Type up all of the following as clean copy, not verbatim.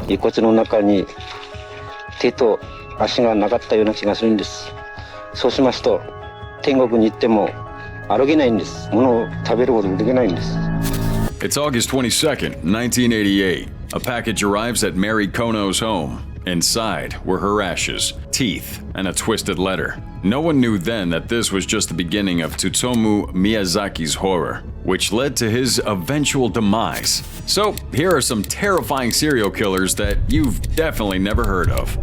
遺骨の中に手と足がなかったような気がするんです。そうしますと天国に行っても歩けないんです。物を食べることができないんです。 It's August 22nd, 1988. A package arrives at Mary Kono's home. Inside were her ashes, teeth, and a twisted letter. No one knew then that this was just the beginning of Tsutomu Miyazaki's horror, which led to his eventual demise. So, here are some terrifying serial killers that you've definitely never heard of.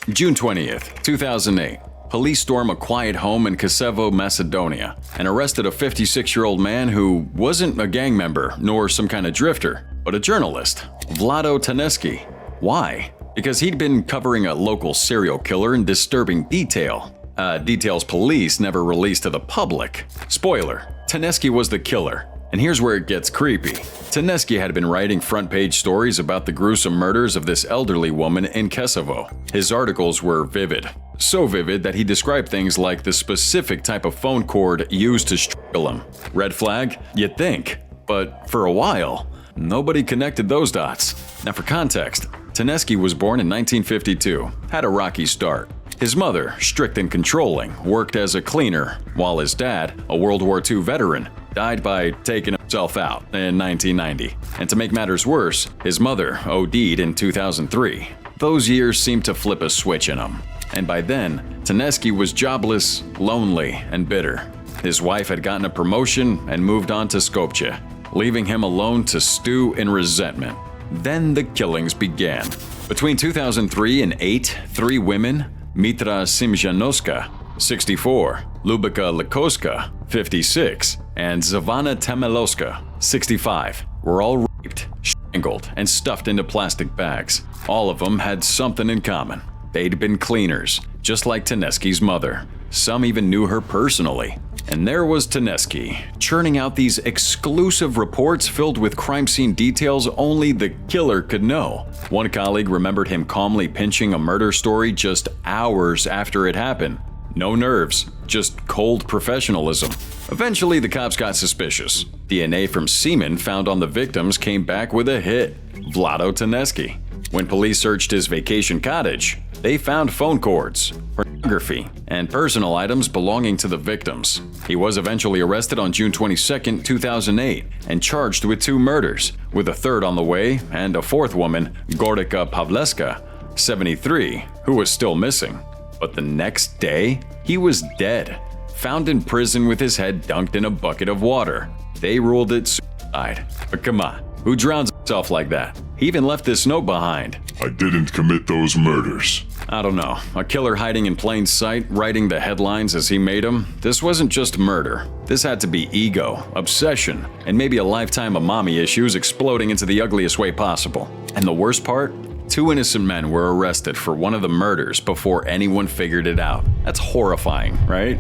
June 20th, 2008. Police storm a quiet home in Kosovo, Macedonia, and arrested a 56-year-old man who wasn't a gang member nor some kind of drifter, but a journalist, Vlado Taneski. Why? Because he'd been covering a local serial killer in disturbing details police never released to the public. Spoiler, Taneski was the killer. And here's where it gets creepy. Taneski had been writing front-page stories about the gruesome murders of this elderly woman in Kosovo. His articles were vivid. So vivid that he described things like the specific type of phone cord used to strangle him. Red flag? You'd think. But for a while, nobody connected those dots. Now for context, Taneski was born in 1952, had a rocky start. His mother, strict and controlling, worked as a cleaner, while his dad, a World War II veteran, died by taking himself out in 1990. And to make matters worse, his mother OD'd in 2003. Those years seemed to flip a switch in him. And by then, Taneski was jobless, lonely, and bitter. His wife had gotten a promotion and moved on to Skopje, leaving him alone to stew in resentment. Then the killings began. Between 2003 and 2008, 3 women, Mitra Simjanowska, 64, Lubika Likoska, 56, and Zavana Temelowska, 65, were all raped, strangled, and stuffed into plastic bags. All of them had something in common. They'd been cleaners, just like Taneski's mother. Some even knew her personally. And there was Taneski, churning out these exclusive reports filled with crime scene details only the killer could know. One colleague remembered him calmly pinching a murder story just hours after it happened. No nerves, just cold professionalism. Eventually, the cops got suspicious. DNA from semen found on the victims came back with a hit: Vlado Taneski. When police searched his vacation cottage, they found phone cords, pornography, and personal items belonging to the victims. He was eventually arrested on June 22, 2008, and charged with 2 murders, with a third on the way and a 4th woman, Gordika Pavleska, 73, who was still missing. But the next day, he was dead, found in prison with his head dunked in a bucket of water. They ruled it suicide. But come on, who drowns himself like that? He even left this note behind. I didn't commit those murders. I don't know. A killer hiding in plain sight, writing the headlines as he made them? This wasn't just murder. This had to be ego, obsession, and maybe a lifetime of mommy issues exploding into the ugliest way possible. And the worst part? 2 innocent men were arrested for one of the murders before anyone figured it out. That's horrifying, right?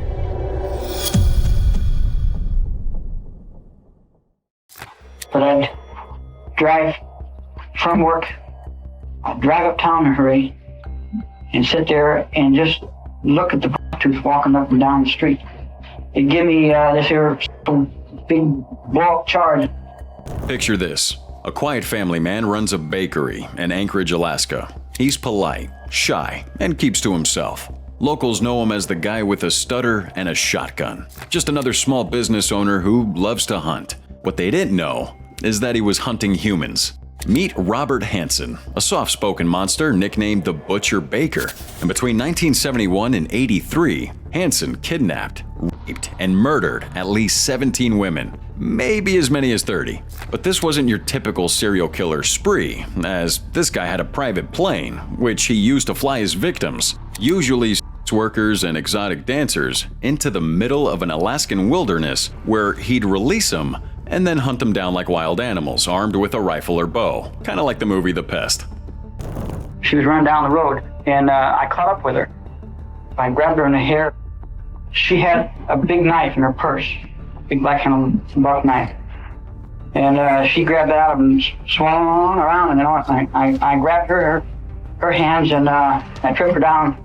But I'd drive from work, I'd drive uptown in a hurry, and sit there and just look at the prostitutes walking up and down the street. It'd give me this here big blow-up charge. Picture this. A quiet family man runs a bakery in Anchorage, Alaska. He's polite, shy, and keeps to himself. Locals know him as the guy with a stutter and a shotgun. Just another small business owner who loves to hunt. What they didn't know is that he was hunting humans. Meet Robert Hansen, a soft-spoken monster nicknamed the Butcher Baker. And between 1971 and 83, Hansen kidnapped, raped, and murdered at least 17 women, maybe as many as 30. But this wasn't your typical serial killer spree, as this guy had a private plane, which he used to fly his victims, usually sex workers and exotic dancers, into the middle of an Alaskan wilderness where he'd release them and then hunt them down like wild animals, armed with a rifle or bow. Kind of like the movie The Pest. She was running down the road, and I caught up with her. I grabbed her in the hair. She had a big knife in her purse, big black handled buck knife. And she grabbed that out and swung around, and then I grabbed her hands, and I tripped her down.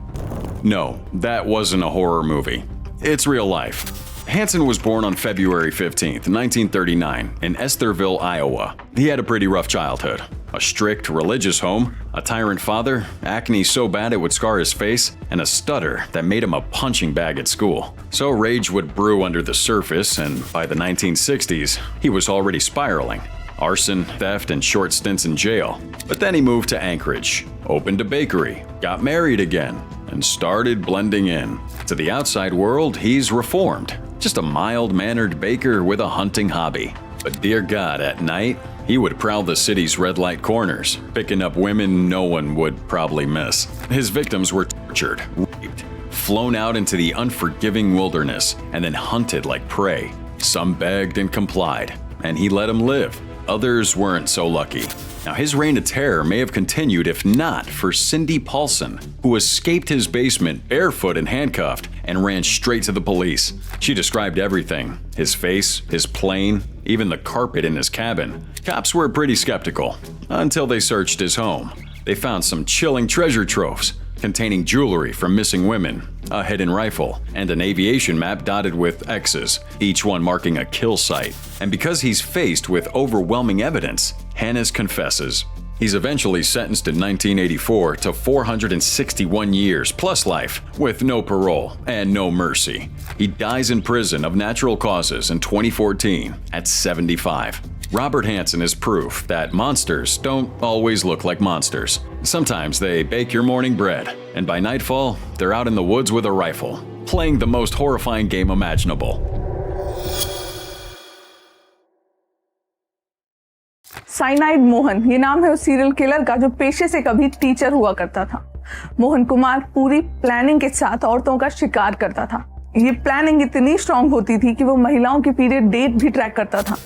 No, that wasn't a horror movie. It's real life. Hansen was born on February 15, 1939, in Estherville, Iowa. He had a pretty rough childhood. A strict religious home, a tyrant father, acne so bad it would scar his face, and a stutter that made him a punching bag at school. So rage would brew under the surface, and by the 1960s, he was already spiraling. Arson, theft, and short stints in jail. But then he moved to Anchorage, opened a bakery, got married again, and started blending in. To the outside world, he's reformed. Just a mild-mannered baker with a hunting hobby. But dear God, at night, he would prowl the city's red light corners, picking up women no one would probably miss. His victims were tortured, raped, flown out into the unforgiving wilderness, and then hunted like prey. Some begged and complied, and he let them live. Others weren't so lucky. Now, his reign of terror may have continued if not for Cindy Paulson, who escaped his basement barefoot and handcuffed and ran straight to the police. She described everything: his face, his plane, even the carpet in his cabin. Cops were pretty skeptical until they searched his home. They found some chilling treasure troves containing jewelry from missing women, a hidden rifle, and an aviation map dotted with X's, each one marking a kill site. And because he's faced with overwhelming evidence, Hannes confesses. He's eventually sentenced in 1984 to 461 years plus life, with no parole and no mercy. He dies in prison of natural causes in 2014 at 75. Robert Hansen is proof that monsters don't always look like monsters. Sometimes they bake your morning bread, and by nightfall, they're out in the woods with a rifle, playing the most horrifying game imaginable. Cyanide Mohan, ये नाम है उस serial killer का जो पेशे से कभी teacher हुआ करता था। मोहन कुमार पूरी प्लानिंग के साथ औरतों का शिकार करता था। ये प्लानिंग इतनी स्ट्रांग होती थी कि वो महिलाओं की पीरियड डेट भी ट्रैक करता था।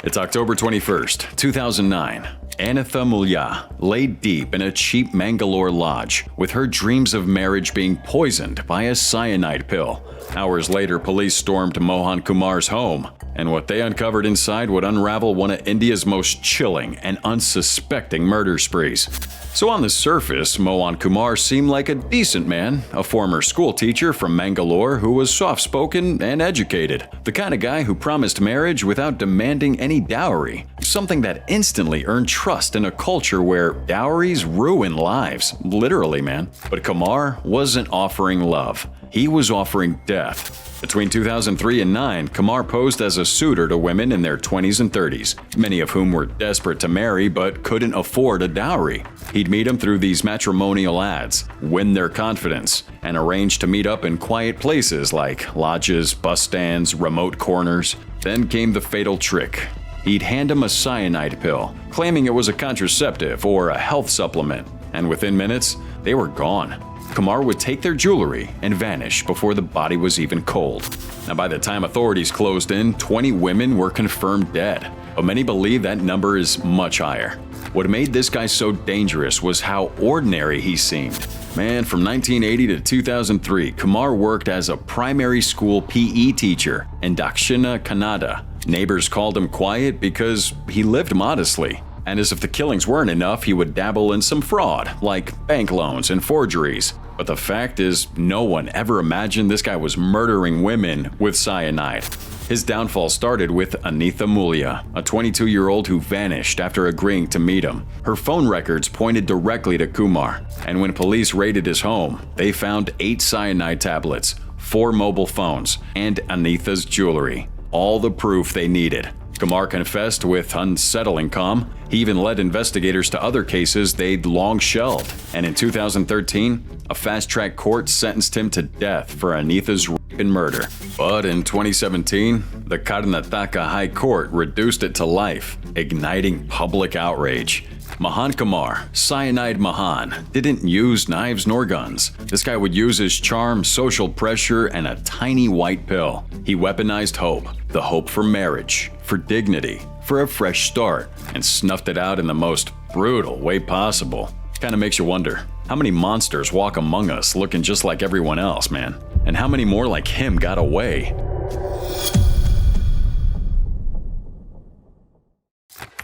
It's October 21st, 2009. Anitha Mulya lay deep in a cheap Mangalore lodge, with her dreams of marriage being poisoned by a cyanide pill. Hours later, police stormed Mohan Kumar's home, and what they uncovered inside would unravel one of India's most chilling and unsuspecting murder sprees. So on the surface, Mohan Kumar seemed like a decent man, a former school teacher from Mangalore who was soft-spoken and educated, the kind of guy who promised marriage without demanding any dowry, something that instantly earned trust in a culture where dowries ruin lives, literally, man. But Kumar wasn't offering love. He was offering death. Between 2003 and 2009, Kumar posed as a suitor to women in their 20s and 30s, many of whom were desperate to marry but couldn't afford a dowry. He'd meet them through these matrimonial ads, win their confidence, and arrange to meet up in quiet places like lodges, bus stands, remote corners. Then came the fatal trick. He'd hand them a cyanide pill, claiming it was a contraceptive or a health supplement, and within minutes, they were gone. Kumar would take their jewelry and vanish before the body was even cold. Now, by the time authorities closed in, 20 women were confirmed dead, but many believe that number is much higher. What made this guy so dangerous was how ordinary he seemed. Man, from 1980 to 2003, Kumar worked as a primary school PE teacher in Dakshina Kannada. Neighbors called him quiet because he lived modestly. And as if the killings weren't enough, he would dabble in some fraud, like bank loans and forgeries. But the fact is, no one ever imagined this guy was murdering women with cyanide. His downfall started with Anitha Mulya, a 22-year-old who vanished after agreeing to meet him. Her phone records pointed directly to Kumar, and when police raided his home, they found 8 cyanide tablets, 4 mobile phones, and Anitha's jewelry. All the proof they needed. Kumar confessed with unsettling calm. He even led investigators to other cases they'd long shelved. And in 2013, a fast-track court sentenced him to death for Anitha's rape and murder. But in 2017, the Karnataka High Court reduced it to life, igniting public outrage. Mohan Kumar, Cyanide Mohan, didn't use knives nor guns. This guy would use his charm, social pressure, and a tiny white pill. He weaponized hope, the hope for marriage, for dignity, for a fresh start, and snuffed it out in the most brutal way possible. Kinda makes you wonder, how many monsters walk among us looking just like everyone else, man? And how many more like him got away?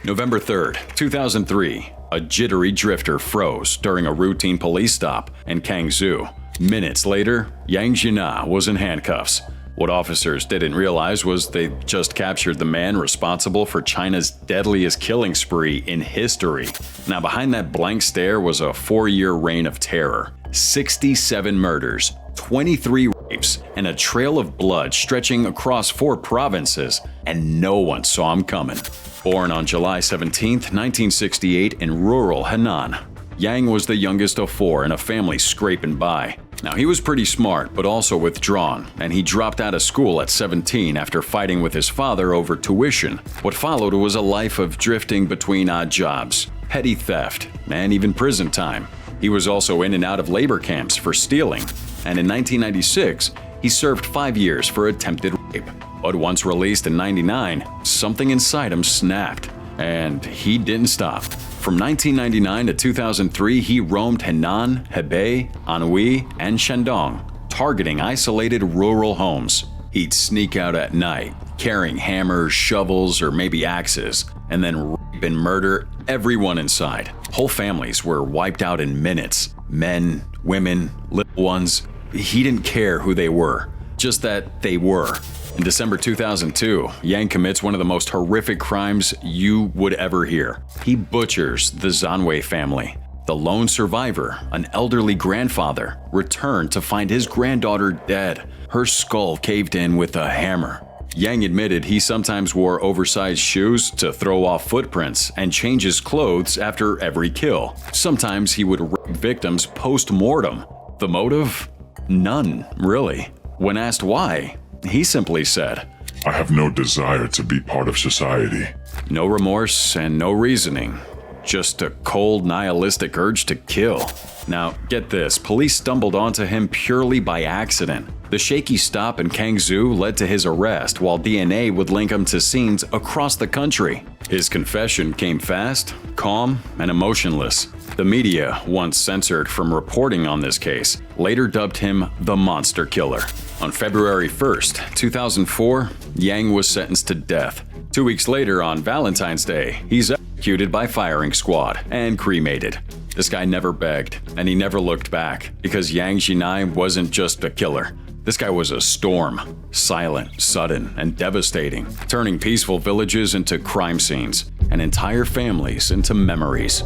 November 3rd, 2003, a jittery drifter froze during a routine police stop in Kangzhou. Minutes later, Yang Jina was in handcuffs. What officers didn't realize was they just captured the man responsible for China's deadliest killing spree in history. Now, behind that blank stare was a 4-year reign of terror. 67 murders, 23 rapes, and a trail of blood stretching across 4 provinces, and no one saw him coming. Born on July 17, 1968 in rural Henan, Yang was the youngest of 4 in a family scraping by. Now, he was pretty smart, but also withdrawn, and he dropped out of school at 17 after fighting with his father over tuition. What followed was a life of drifting between odd jobs, petty theft, and even prison time. He was also in and out of labor camps for stealing, and in 1996, he served 5 years for attempted rape. But once released in 99, something inside him snapped, and he didn't stop. From 1999 to 2003, he roamed Henan, Hebei, Anhui, and Shandong, targeting isolated rural homes. He'd sneak out at night, carrying hammers, shovels, or maybe axes, and then rape and murder everyone inside. Whole families were wiped out in minutes. Men, women, little ones. He didn't care who they were, just that they were. In December 2002, Yang commits one of the most horrific crimes you would ever hear. He butchers the Zanwei family. The lone survivor, an elderly grandfather, returned to find his granddaughter dead, her skull caved in with a hammer. Yang admitted he sometimes wore oversized shoes to throw off footprints and change his clothes after every kill. Sometimes he would rape victims post-mortem. The motive? None, really. When asked why, he simply said, I have no desire to be part of society. No remorse and no reasoning. Just a cold, nihilistic urge to kill. Now, get this, police stumbled onto him purely by accident. The shaky stop in Kangzhou led to his arrest, while DNA would link him to scenes across the country. His confession came fast, calm, and emotionless. The media, once censored from reporting on this case, later dubbed him the Monster Killer. On February 1st, 2004, Yang was sentenced to death. 2 weeks later, on Valentine's Day, he's executed by firing squad and cremated. This guy never begged, and he never looked back, because Yang Jinai wasn't just a killer. This guy was a storm, silent, sudden, and devastating, turning peaceful villages into crime scenes and entire families into memories.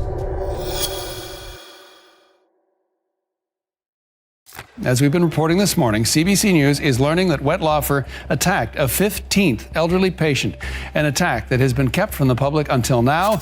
As we've been reporting this morning, CBC News is learning that Wetlaufer attacked a 15th elderly patient, an attack that has been kept from the public until now.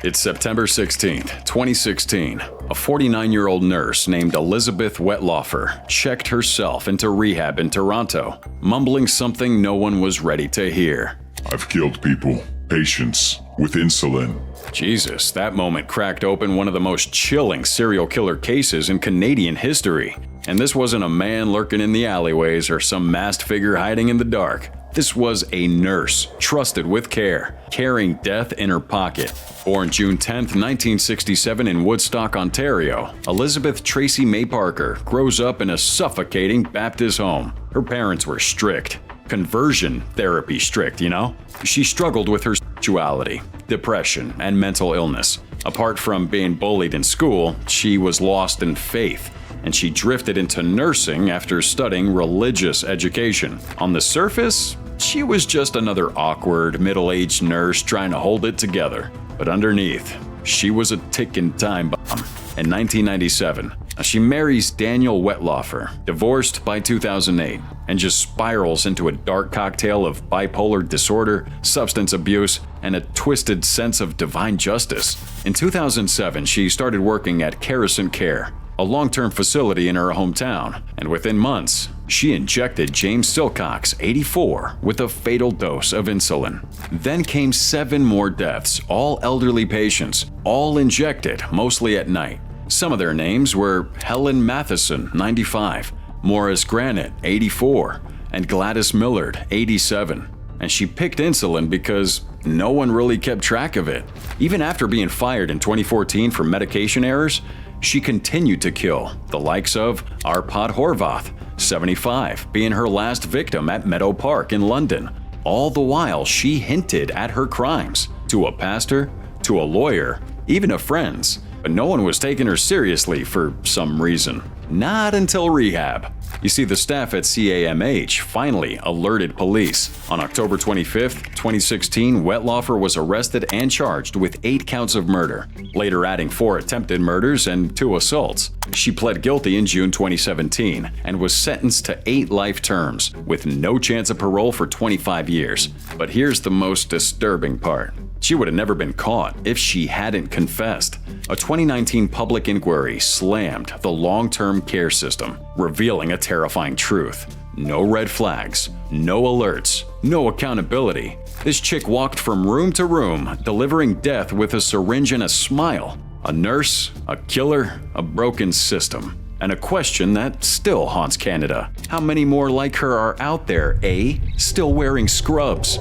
It's September 16th, 2016. A 49-year-old nurse named Elizabeth Wetlaufer checked herself into rehab in Toronto, mumbling something no one was ready to hear. I've killed people, patients, with insulin. Jesus, that moment cracked open one of the most chilling serial killer cases in Canadian history. And this wasn't a man lurking in the alleyways or some masked figure hiding in the dark. This was a nurse, trusted with care, carrying death in her pocket. Born June 10, 1967 in Woodstock, Ontario, Elizabeth Tracy May Parker grows up in a suffocating Baptist home. Her parents were strict. Conversion therapy strict, you know? She struggled with her sexuality, depression, and mental illness. Apart from being bullied in school, she was lost in faith, and she drifted into nursing after studying religious education. On the surface, she was just another awkward, middle-aged nurse trying to hold it together. But underneath, she was a ticking time bomb. In 1997, she marries Daniel Wetlaufer, divorced by 2008, and just spirals into a dark cocktail of bipolar disorder, substance abuse, and a twisted sense of divine justice. In 2007, she started working at Kerrison Care, a long-term facility in her hometown, and within months, she injected James Silcox, 84, with a fatal dose of insulin. Then came 7 more deaths, all elderly patients, all injected, mostly at night. Some of their names were Helen Matheson, 95, Morris Granite, 84, and Gladys Millard, 87. And she picked insulin because no one really kept track of it. Even after being fired in 2014 for medication errors, she continued to kill, the likes of Arpad Horvath, 75, being her last victim at Meadow Park in London. All the while, she hinted at her crimes to a pastor, to a lawyer, even to friends, but no one was taking her seriously for some reason. Not until rehab. You see, the staff at CAMH finally alerted police. On October 25, 2016, Wetlaufer was arrested and charged with 8 counts of murder, later adding 4 attempted murders and 2 assaults. She pled guilty in June 2017 and was sentenced to 8 life terms, with no chance of parole for 25 years. But here's the most disturbing part. She would have never been caught if she hadn't confessed. A 2019 public inquiry slammed the long-term care system, revealing a terrifying truth. No red flags, no alerts, no accountability. This chick walked from room to room, delivering death with a syringe and a smile. A nurse, a killer, a broken system. And a question that still haunts Canada. How many more like her are out there, eh? Still wearing scrubs.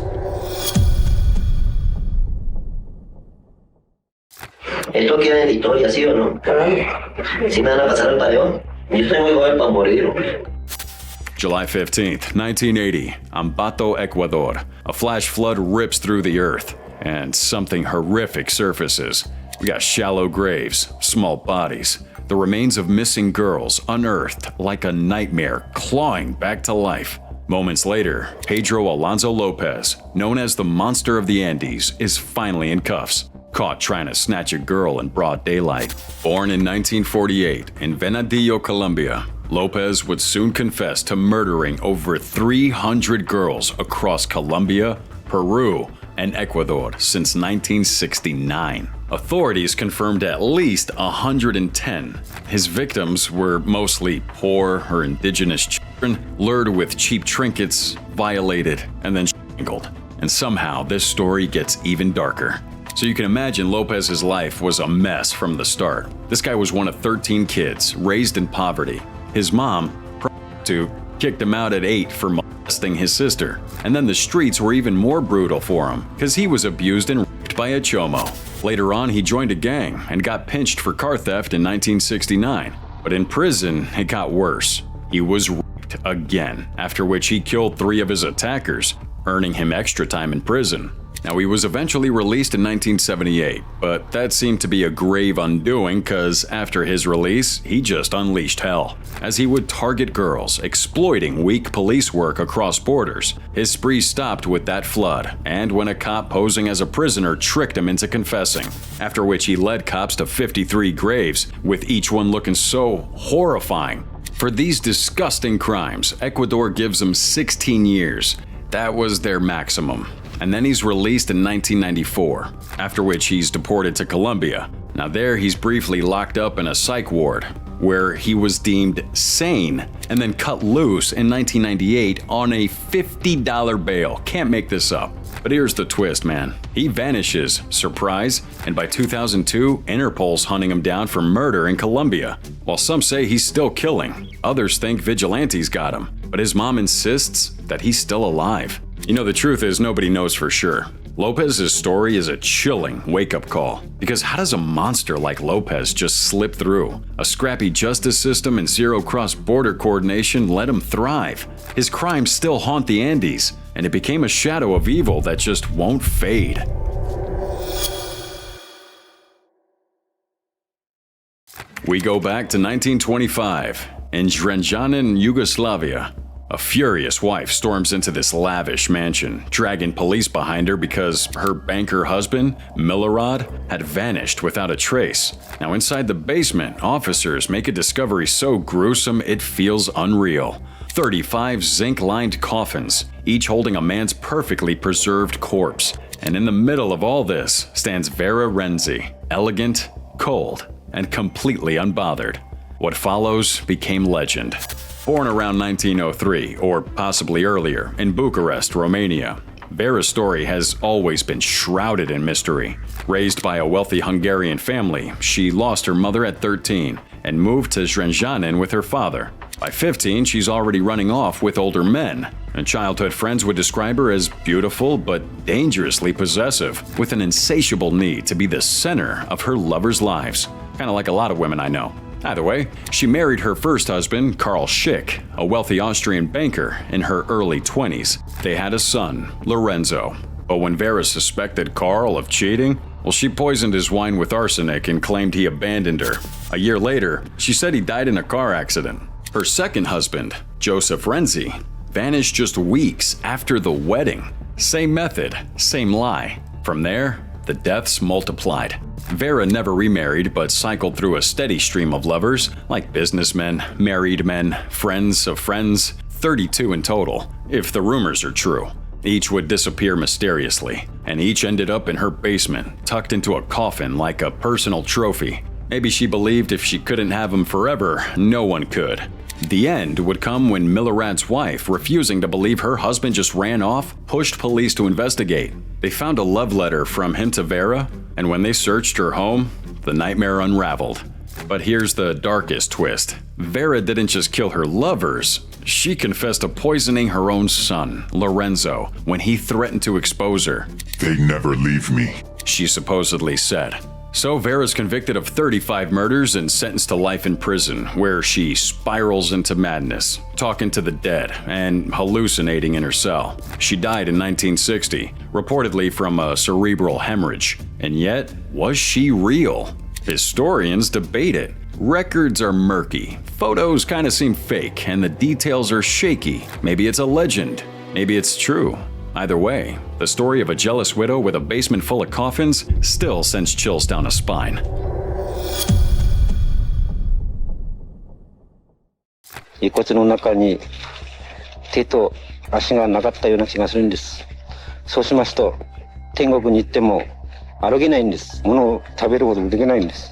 ¿Esto quiere historia, sí o no? ¿Sí me van a pasar el paleón? Yo estoy muy joven para morir. July 15th, 1980, Ambato, Ecuador. A flash flood rips through the earth, and something horrific surfaces. We got shallow graves, small bodies, the remains of missing girls unearthed like a nightmare, clawing back to life. Moments later, Pedro Alonso Lopez, known as the Monster of the Andes, is finally in cuffs. Caught trying to snatch a girl in broad daylight. Born in 1948 in Venadillo, Colombia, Lopez would soon confess to murdering over 300 girls across Colombia, Peru, and Ecuador since 1969. Authorities confirmed at least 110. His victims were mostly poor or indigenous children, lured with cheap trinkets, violated, and then strangled. And somehow this story gets even darker. So you can imagine Lopez's life was a mess from the start. This guy was one of 13 kids, raised in poverty. His mom, kicked him out at 8 for molesting his sister. And then the streets were even more brutal for him, because he was abused and raped by a chomo. Later on, he joined a gang and got pinched for car theft in 1969. But in prison, it got worse. He was raped again, after which he killed 3 of his attackers, earning him extra time in prison. Now, he was eventually released in 1978, but that seemed to be a grave undoing because after his release, he just unleashed hell. As he would target girls, exploiting weak police work across borders. His spree stopped with that flood, and when a cop posing as a prisoner tricked him into confessing, after which he led cops to 53 graves, with each one looking so horrifying. For these disgusting crimes, Ecuador gives him 16 years. That was their maximum. And then he's released in 1994, after which he's deported to Colombia. Now there he's briefly locked up in a psych ward, where he was deemed sane and then cut loose in 1998 on a $50 bail. Can't make this up. But here's the twist, man. He vanishes, surprise, and by 2002, Interpol's hunting him down for murder in Colombia. While some say he's still killing, others think vigilantes got him. But his mom insists that he's still alive. You know, the truth is nobody knows for sure. Lopez's story is a chilling wake-up call. Because how does a monster like Lopez just slip through? A scrappy justice system and zero cross-border coordination let him thrive. His crimes still haunt the Andes, and it became a shadow of evil that just won't fade. We go back to 1925 in Zrenjanin, Yugoslavia. A furious wife storms into this lavish mansion, dragging police behind her because her banker husband, Milorad, had vanished without a trace. Now inside the basement, officers make a discovery so gruesome it feels unreal. 35 zinc-lined coffins, each holding a man's perfectly preserved corpse. And in the middle of all this stands Vera Renzi, elegant, cold, and completely unbothered. What follows became legend. Born around 1903, or possibly earlier, in Bucharest, Romania, Vera's story has always been shrouded in mystery. Raised by a wealthy Hungarian family, she lost her mother at 13 and moved to Zrenjanin with her father. By 15, she's already running off with older men, and childhood friends would describe her as beautiful but dangerously possessive, with an insatiable need to be the center of her lovers' lives. Kind of like a lot of women I know. Either way, she married her first husband, Karl Schick, a wealthy Austrian banker, in her early 20s. They had a son, Lorenzo. But when Vera suspected Karl of cheating, Well, she poisoned his wine with arsenic and claimed he abandoned her. A year later, she said he died in a car accident. Her second husband, Joseph Renzi, vanished just weeks after the wedding. Same method, same lie. From there, the deaths multiplied. Vera never remarried but cycled through a steady stream of lovers, like businessmen, married men, friends of friends, 32 in total, if the rumors are true. Each would disappear mysteriously, and each ended up in her basement, tucked into a coffin like a personal trophy. Maybe she believed if she couldn't have him forever, no one could. The end would come when Milorand's wife, refusing to believe her husband just ran off, pushed police to investigate. They found a love letter from him to Vera, and when they searched her home, the nightmare unraveled. But here's the darkest twist. Vera didn't just kill her lovers. She confessed to poisoning her own son, Lorenzo, when he threatened to expose her. They never leave me. She supposedly said. So Vera's convicted of 35 murders and sentenced to life in prison, where she spirals into madness, talking to the dead and hallucinating in her cell. She died in 1960, reportedly from a cerebral hemorrhage. And yet, was she real? Historians debate it. Records are murky, photos kind of seem fake, and the details are shaky. Maybe it's a legend, maybe it's true. Either way, the story of a jealous widow with a basement full of coffins still sends chills down a spine. 遺骨の中に手と足がなかったような気がするんです。そうしますと天国に行っても歩けないんです。物を食べることもできないんです。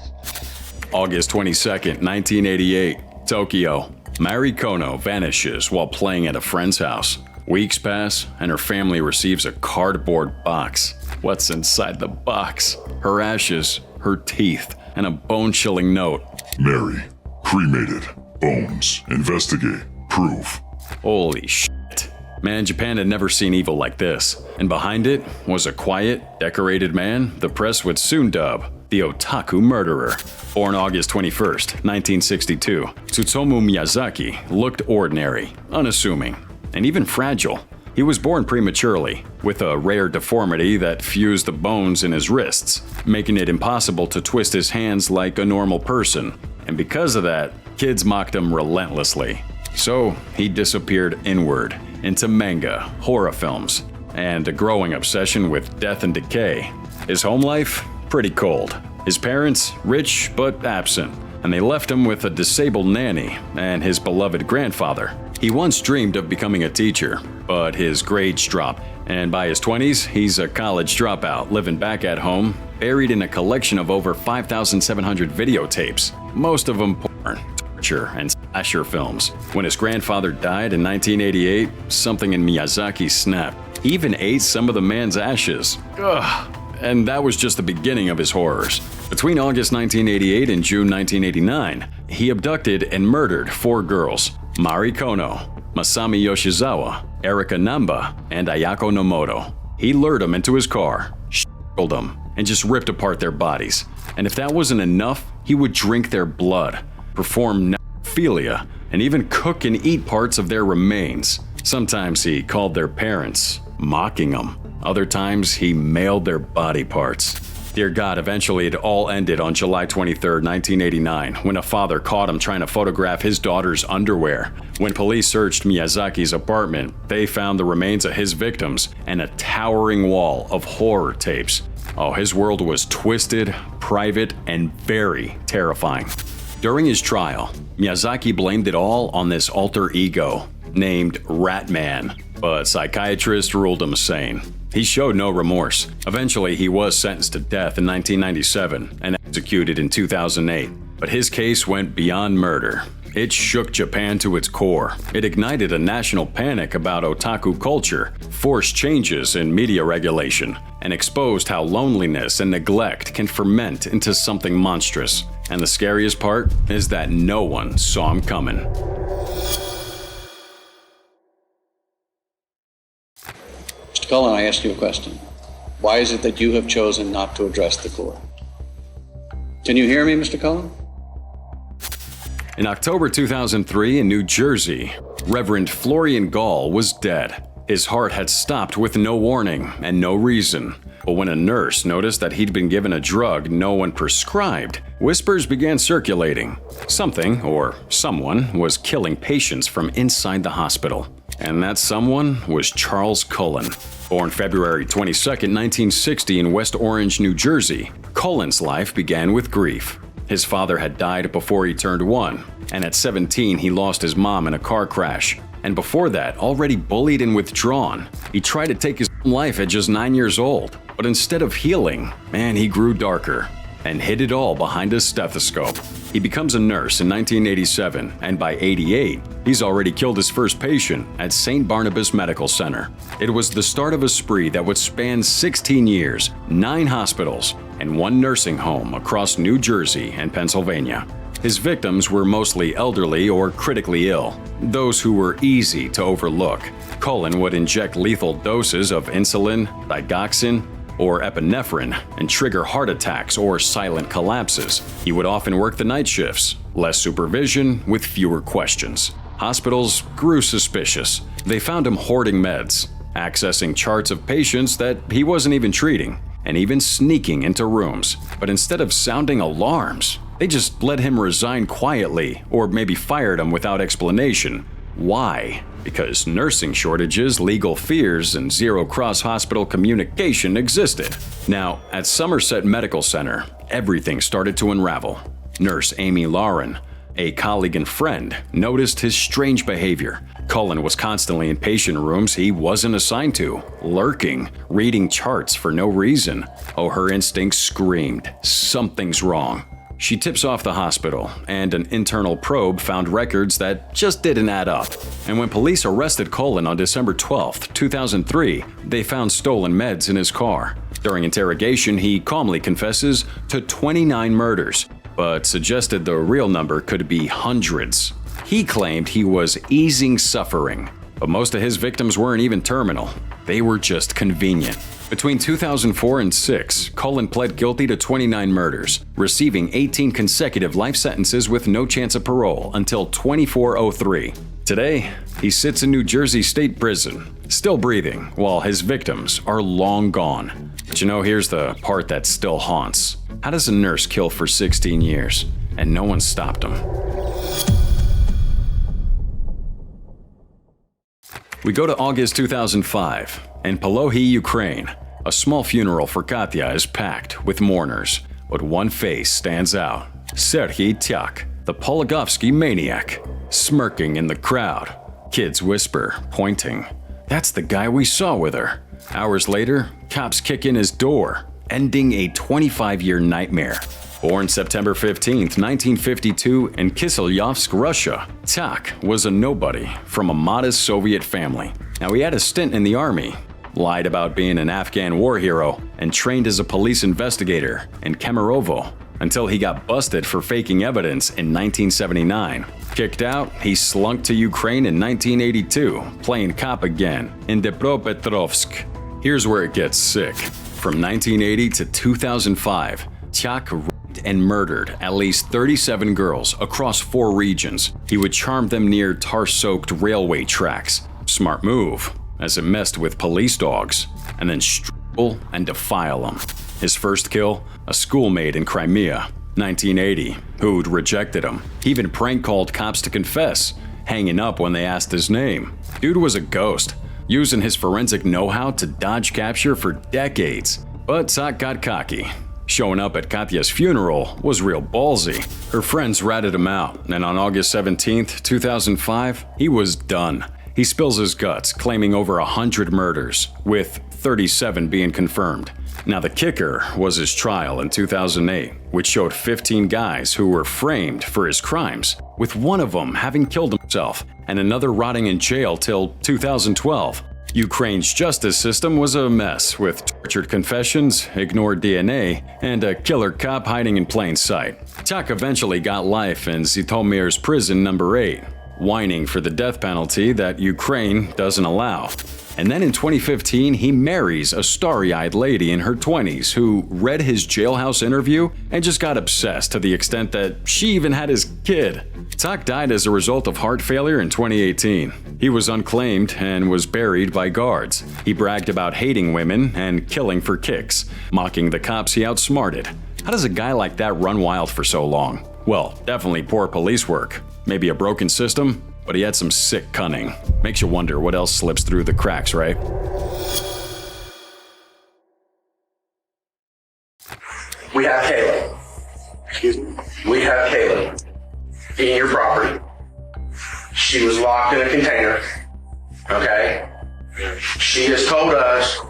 August 22nd, 1988, Tokyo. Mari Kono vanishes while playing at a friend's house. Weeks pass, and her family receives a cardboard box. What's inside the box? Her ashes, her teeth, and a bone-chilling note. Mary, cremated. Bones. Investigate. Prove. Holy shit. Man, Japan had never seen evil like this. And behind it was a quiet, decorated man the press would soon dub the otaku murderer. Born August 21st, 1962, Tsutomu Miyazaki looked ordinary, unassuming, and even fragile. He was born prematurely, with a rare deformity that fused the bones in his wrists, making it impossible to twist his hands like a normal person. And because of that, kids mocked him relentlessly. So he disappeared inward, into manga, horror films, and a growing obsession with death and decay. His home life? Pretty cold. His parents? Rich but absent. And they left him with a disabled nanny and his beloved grandfather. He once dreamed of becoming a teacher, but his grades dropped, and by his 20s, he's a college dropout living back at home, buried in a collection of over 5,700 videotapes, most of them porn, torture, and slasher films. When his grandfather died in 1988, something in Miyazaki snapped. He even ate some of the man's ashes. Ugh. And that was just the beginning of his horrors. Between August 1988 and June 1989, he abducted and murdered 4 girls: Mari Kono, Masami Yoshizawa, Erika Namba, and Ayako Nomoto. He lured them into his car, shackled them, and just ripped apart their bodies. And if that wasn't enough, he would drink their blood, perform necrophilia, and even cook and eat parts of their remains. Sometimes he called their parents, mocking them. Other times, he mailed their body parts. Dear God, eventually it all ended on July 23, 1989, when a father caught him trying to photograph his daughter's underwear. When police searched Miyazaki's apartment, they found the remains of his victims and a towering wall of horror tapes. Oh, his world was twisted, private, and very terrifying. During his trial, Miyazaki blamed it all on this alter ego named Ratman, but psychiatrists ruled him sane. He showed no remorse. Eventually, he was sentenced to death in 1997 and executed in 2008. But his case went beyond murder. It shook Japan to its core. It ignited a national panic about otaku culture, forced changes in media regulation, and exposed how loneliness and neglect can ferment into something monstrous. And the scariest part is that no one saw him coming. Mr. Cullen, I ask you a question. Why is it that you have chosen not to address the court? Can you hear me, Mr. Cullen? In October 2003 in New Jersey, Reverend Florian Gall was dead. His heart had stopped with no warning and no reason. But when a nurse noticed that he'd been given a drug no one prescribed, whispers began circulating. Something, or someone, was killing patients from inside the hospital. And that someone was Charles Cullen. Born February 22, 1960 in West Orange, New Jersey, Cullen's life began with grief. His father had died before he turned 1, and at 17 he lost his mom in a car crash. And before that, already bullied and withdrawn, he tried to take his own life at just 9 years old. But instead of healing, he grew darker and hid it all behind a stethoscope. He becomes a nurse in 1987, and by 88, he's already killed his first patient at St. Barnabas Medical Center. It was the start of a spree that would span 16 years, 9 hospitals, and 1 nursing home across New Jersey and Pennsylvania. His victims were mostly elderly or critically ill, those who were easy to overlook. Cullen would inject lethal doses of insulin, digoxin, or epinephrine and trigger heart attacks or silent collapses. He would often work the night shifts, less supervision with fewer questions. Hospitals grew suspicious. They found him hoarding meds, accessing charts of patients that he wasn't even treating, and even sneaking into rooms. But instead of sounding alarms, they just let him resign quietly or maybe fired him without explanation. Why? Because nursing shortages, legal fears, and zero cross-hospital communication existed. Now, at Somerset Medical Center, everything started to unravel. Nurse Amy Lauren, a colleague and friend, noticed his strange behavior. Cullen was constantly in patient rooms he wasn't assigned to, lurking, reading charts for no reason. Oh, her instincts screamed, something's wrong. She tips off the hospital, and an internal probe found records that just didn't add up. And when police arrested Cullen on December 12, 2003, they found stolen meds in his car. During interrogation, he calmly confesses to 29 murders, but suggested the real number could be hundreds. He claimed he was easing suffering, but most of his victims weren't even terminal. They were just convenient. Between 2004 and 2006, Cullen pled guilty to 29 murders, receiving 18 consecutive life sentences with no chance of parole until 2403. Today, he sits in New Jersey State Prison, still breathing, while his victims are long gone. But here's the part that still haunts. How does a nurse kill for 16 years, and no one stopped him? We go to August 2005. In Polohy, Ukraine, a small funeral for Katya is packed with mourners, but one face stands out. Serhiy Tyak, the Polagovsky maniac, smirking in the crowd. Kids whisper, pointing, "That's the guy we saw with her." Hours later, cops kick in his door, ending a 25-year nightmare. Born September 15, 1952 in Kiselyovsk, Russia, Tyak was a nobody from a modest Soviet family. Now, he had a stint in the army, lied about being an Afghan war hero, and trained as a police investigator in Kemerovo until he got busted for faking evidence in 1979. Kicked out, he slunk to Ukraine in 1982, playing cop again in Dnipropetrovsk. Here's where it gets sick. From 1980 to 2005, Tyak raped and murdered at least 37 girls across 4 regions. He would charm them near tar-soaked railway tracks. Smart move, as it messed with police dogs, and then strangle and defile them. His first kill, a schoolmate in Crimea, 1980, who'd rejected him. He even prank called cops to confess, hanging up when they asked his name. Dude was a ghost, using his forensic know-how to dodge capture for decades. But Tyak got cocky. Showing up at Katya's funeral was real ballsy. Her friends ratted him out, and on August 17, 2005, he was done. He spills his guts, claiming over 100 murders, with 37 being confirmed. Now, the kicker was his trial in 2008, which showed 15 guys who were framed for his crimes, with one of them having killed himself and another rotting in jail till 2012. Ukraine's justice system was a mess, with tortured confessions, ignored DNA, and a killer cop hiding in plain sight. Tyak eventually got life in Zhytomyr's prison number 8, whining for the death penalty that Ukraine doesn't allow. And then in 2015, he marries a starry-eyed lady in her 20s who read his jailhouse interview and just got obsessed to the extent that she even had his kid. Todd died as a result of heart failure in 2018. He was unclaimed and was buried by guards. He bragged about hating women and killing for kicks, mocking the cops he outsmarted. How does a guy like that run wild for so long? Well, definitely poor police work. Maybe a broken system? But he had some sick cunning. Makes you wonder what else slips through the cracks, right? We have Kayla. Excuse me. We have Kayla in your property. She was locked in a container. Okay? She has told us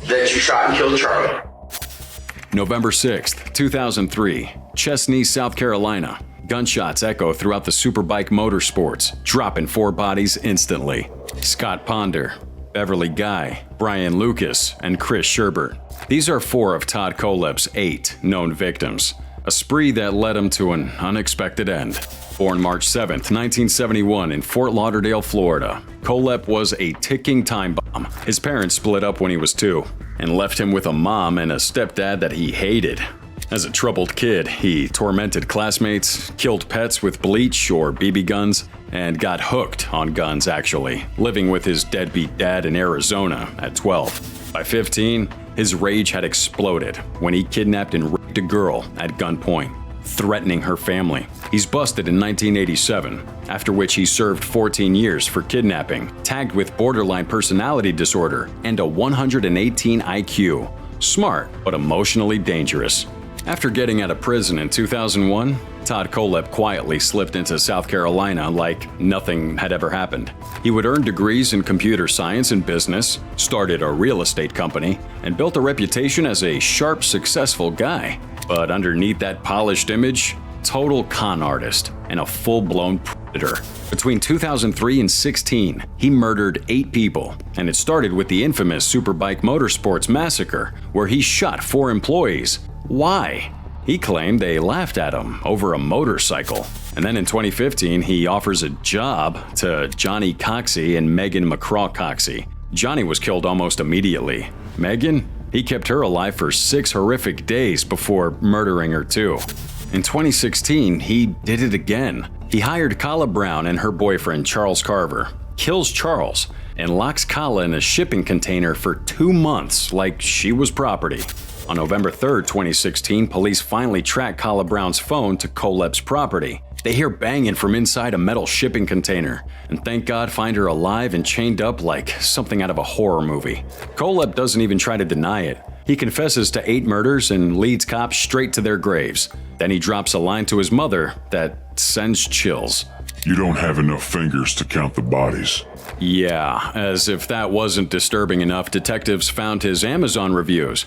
that you shot and killed Charlie. November 6th, 2003, Chesnee, South Carolina. Gunshots echo throughout the Superbike motorsports, dropping 4 bodies instantly. Scott Ponder, Beverly Guy, Brian Lucas, and Chris Sherbert. These are 4 of Todd Koleb's 8 known victims. A spree that led him to an unexpected end. Born March 7, 1971 in Fort Lauderdale, Florida, Koleb was a ticking time bomb. His parents split up when he was 2 and left him with a mom and a stepdad that he hated. As a troubled kid, he tormented classmates, killed pets with bleach or BB guns, and got hooked on guns actually, living with his deadbeat dad in Arizona at 12. By 15, his rage had exploded when he kidnapped and raped a girl at gunpoint, threatening her family. He's busted in 1987, after which he served 14 years for kidnapping, tagged with borderline personality disorder and a 118 IQ. Smart, but emotionally dangerous. After getting out of prison in 2001, Todd Koleb quietly slipped into South Carolina like nothing had ever happened. He would earn degrees in computer science and business, started a real estate company, and built a reputation as a sharp, successful guy. But underneath that polished image, total con artist and a full-blown predator. Between 2003 and 16, he murdered 8 people, and it started with the infamous Superbike Motorsports massacre, where he shot 4 employees. Why? He claimed they laughed at him over a motorcycle. And then in 2015, he offers a job to Johnny Coxey and Megan McCraw Coxey. Johnny was killed almost immediately. Megan? He kept her alive for 6 horrific days before murdering her too. In 2016, he did it again. He hired Kala Brown and her boyfriend Charles Carver, kills Charles, and locks Kala in a shipping container for 2 months like she was property. On November 3, 2016, police finally track Kala Brown's phone to Koleb's property. They hear banging from inside a metal shipping container, and thank God find her alive and chained up like something out of a horror movie. Koleb doesn't even try to deny it. He confesses to 8 murders and leads cops straight to their graves. Then he drops a line to his mother that sends chills. You don't have enough fingers to count the bodies. Yeah, as if that wasn't disturbing enough, detectives found his Amazon reviews.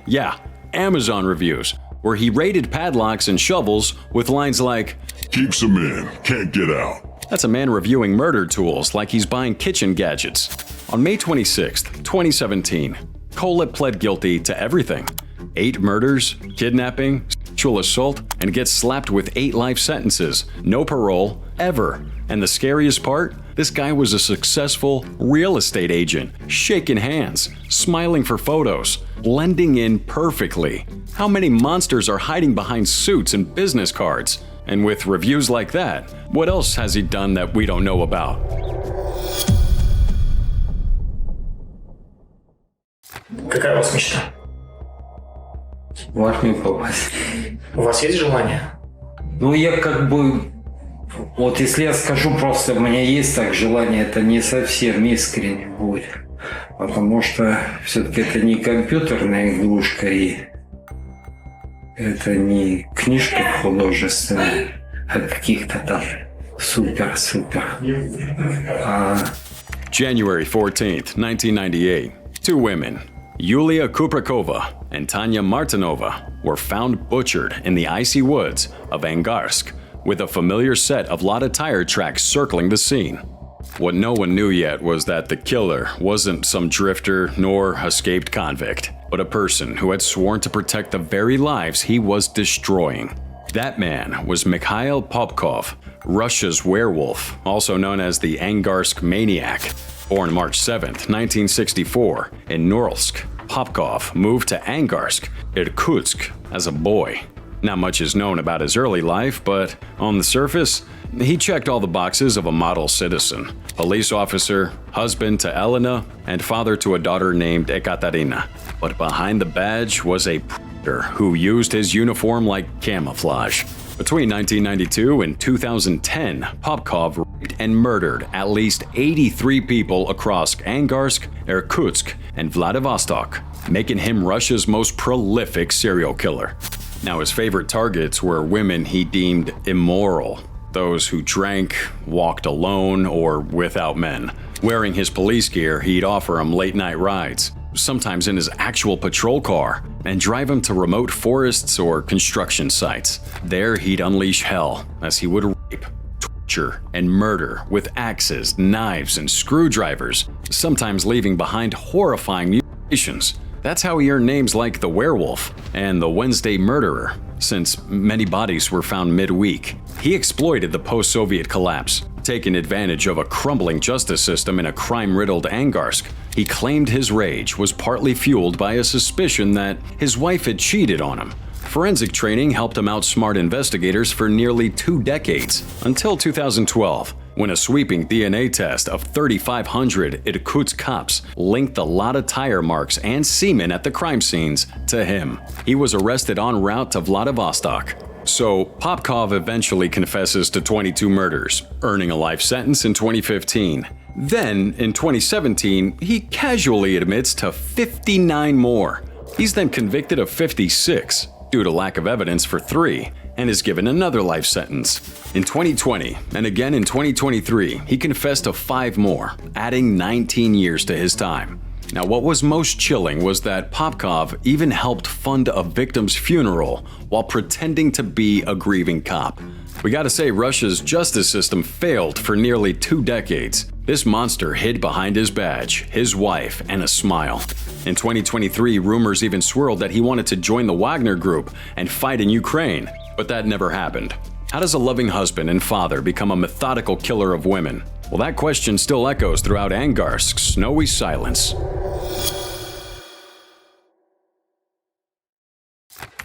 Yeah, Amazon reviews, where he rated padlocks and shovels with lines like, "Keeps them in, can't get out." That's a man reviewing murder tools like he's buying kitchen gadgets. On May 26, 2017, Koleb pled guilty to everything. 8 murders, kidnapping, sexual assault, and gets slapped with 8 life sentences. No parole, ever. And the scariest part? This guy was a successful real estate agent, shaking hands, smiling for photos, blending in perfectly. How many monsters are hiding behind suits and business cards? And with reviews like that, what else has he done that we don't know about? Какая у вас мечта? В армию попасть. У вас есть желание? Ну, я как бы... Вот если я скажу просто, у меня есть так желание, это не совсем искренне будет. Потому что все-таки это не компьютерная игрушка, и это не книжка художественная, а каких-то там супер-супер. January 14th, 1998. 2 women, Yulia Kuprakova and Tanya Martinova, were found butchered in the icy woods of Angarsk, with a familiar set of Lada tire tracks circling the scene. What no one knew yet was that the killer wasn't some drifter nor escaped convict, but a person who had sworn to protect the very lives he was destroying. That man was Mikhail Popkov, Russia's werewolf, also known as the Angarsk Maniac. Born March 7, 1964, in Norilsk, Popkov moved to Angarsk, Irkutsk, as a boy. Not much is known about his early life, but on the surface, he checked all the boxes of a model citizen. Police officer, husband to Elena, and father to a daughter named Ekaterina. But behind the badge was a predator who used his uniform like camouflage. Between 1992 and 2010, Popkov raped and murdered at least 83 people across Angarsk, Irkutsk, and Vladivostok, making him Russia's most prolific serial killer. Now, his favorite targets were women he deemed immoral, those who drank, walked alone, or without men. Wearing his police gear, he'd offer them late-night rides, sometimes in his actual patrol car, and drive him to remote forests or construction sites. There, he'd unleash hell as he would rape, torture, and murder with axes, knives, and screwdrivers, sometimes leaving behind horrifying mutilations. That's how he earned names like the Werewolf and the Wednesday Murderer, since many bodies were found midweek. He exploited the post-Soviet collapse, taking advantage of a crumbling justice system in a crime-riddled Angarsk. He claimed his rage was partly fueled by a suspicion that his wife had cheated on him. Forensic training helped him outsmart investigators for nearly 2 decades, until 2012, when a sweeping DNA test of 3,500 Irkutsk cops linked a lot of tire marks and semen at the crime scenes to him. He was arrested en route to Vladivostok. So, Popkov eventually confesses to 22 murders, earning a life sentence in 2015. Then, in 2017, he casually admits to 59 more. He's then convicted of 56, due to lack of evidence for 3, and is given another life sentence. In 2020, and again in 2023, he confessed to 5 more, adding 19 years to his time. Now, what was most chilling was that Popkov even helped fund a victim's funeral while pretending to be a grieving cop. We gotta say, Russia's justice system failed for nearly 2 decades. This monster hid behind his badge, his wife, and a smile. In 2023, rumors even swirled that he wanted to join the Wagner Group and fight in Ukraine, but that never happened. How does a loving husband and father become a methodical killer of women? Well, that question still echoes throughout Angarsk's snowy silence.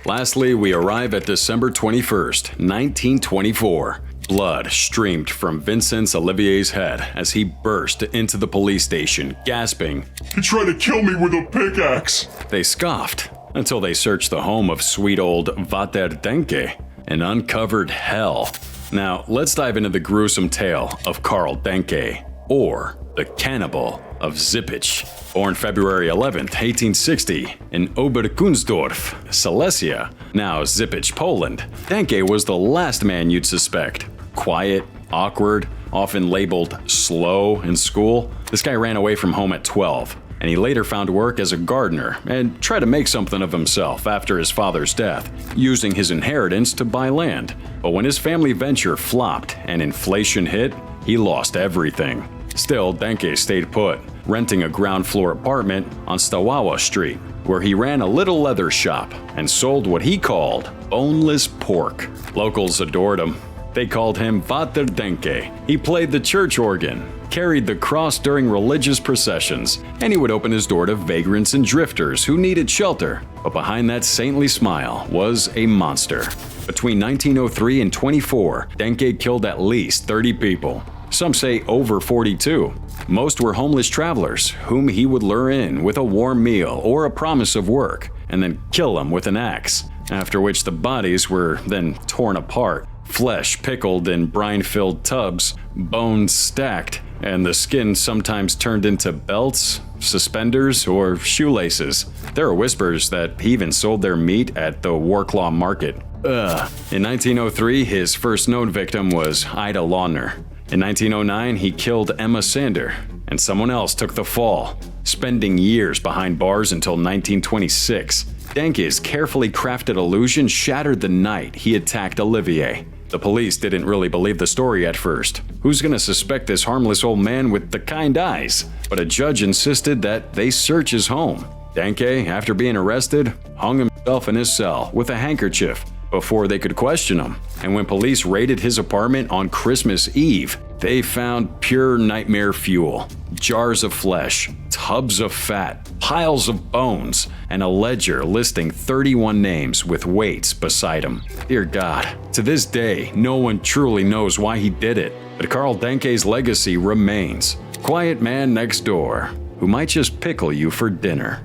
Lastly, we arrive at December 21st, 1924. Blood streamed from Vincent Olivier's head as he burst into the police station, gasping, "He tried to kill me with a pickaxe." They scoffed until they searched the home of sweet old Vater Denke and uncovered hell. Now, let's dive into the gruesome tale of Karl Denke, or the cannibal of Zippage. Born February 11, 1860, in Oberkunsdorf, Silesia, now Zippage, Poland, Denke was the last man you'd suspect. Quiet, awkward, often labeled slow in school, this guy ran away from home at 12, and he later found work as a gardener and tried to make something of himself after his father's death, using his inheritance to buy land. But when his family venture flopped and inflation hit, he lost everything. Still, Denke stayed put, renting a ground-floor apartment on Stawawa Street, where he ran a little leather shop and sold what he called boneless pork. Locals adored him. They called him Vater Denke. He played the church organ, carried the cross during religious processions, and he would open his door to vagrants and drifters who needed shelter. But behind that saintly smile was a monster. Between 1903 and 24, Denke killed at least 30 people. Some say over 42. Most were homeless travelers, whom he would lure in with a warm meal or a promise of work, and then kill them with an axe, after which the bodies were then torn apart, flesh pickled in brine-filled tubs, bones stacked, and the skin sometimes turned into belts, suspenders, or shoelaces. There are whispers that he even sold their meat at the Warklaw Market. In 1903, his first known victim was Ida Launer. In 1909, he killed Emma Sander, and someone else took the fall, spending years behind bars until 1926. Denke's carefully crafted illusion shattered the night he attacked Olivier. The police didn't really believe the story at first. Who's gonna suspect this harmless old man with the kind eyes? But a judge insisted that they search his home. Denke, after being arrested, hung himself in his cell with a handkerchief before they could question him. And when police raided his apartment on Christmas Eve, they found pure nightmare fuel. Jars of flesh, tubs of fat, piles of bones, and a ledger listing 31 names with weights beside them. Dear God, to this day, no one truly knows why he did it, but Carl Denke's legacy remains. Quiet man next door, who might just pickle you for dinner.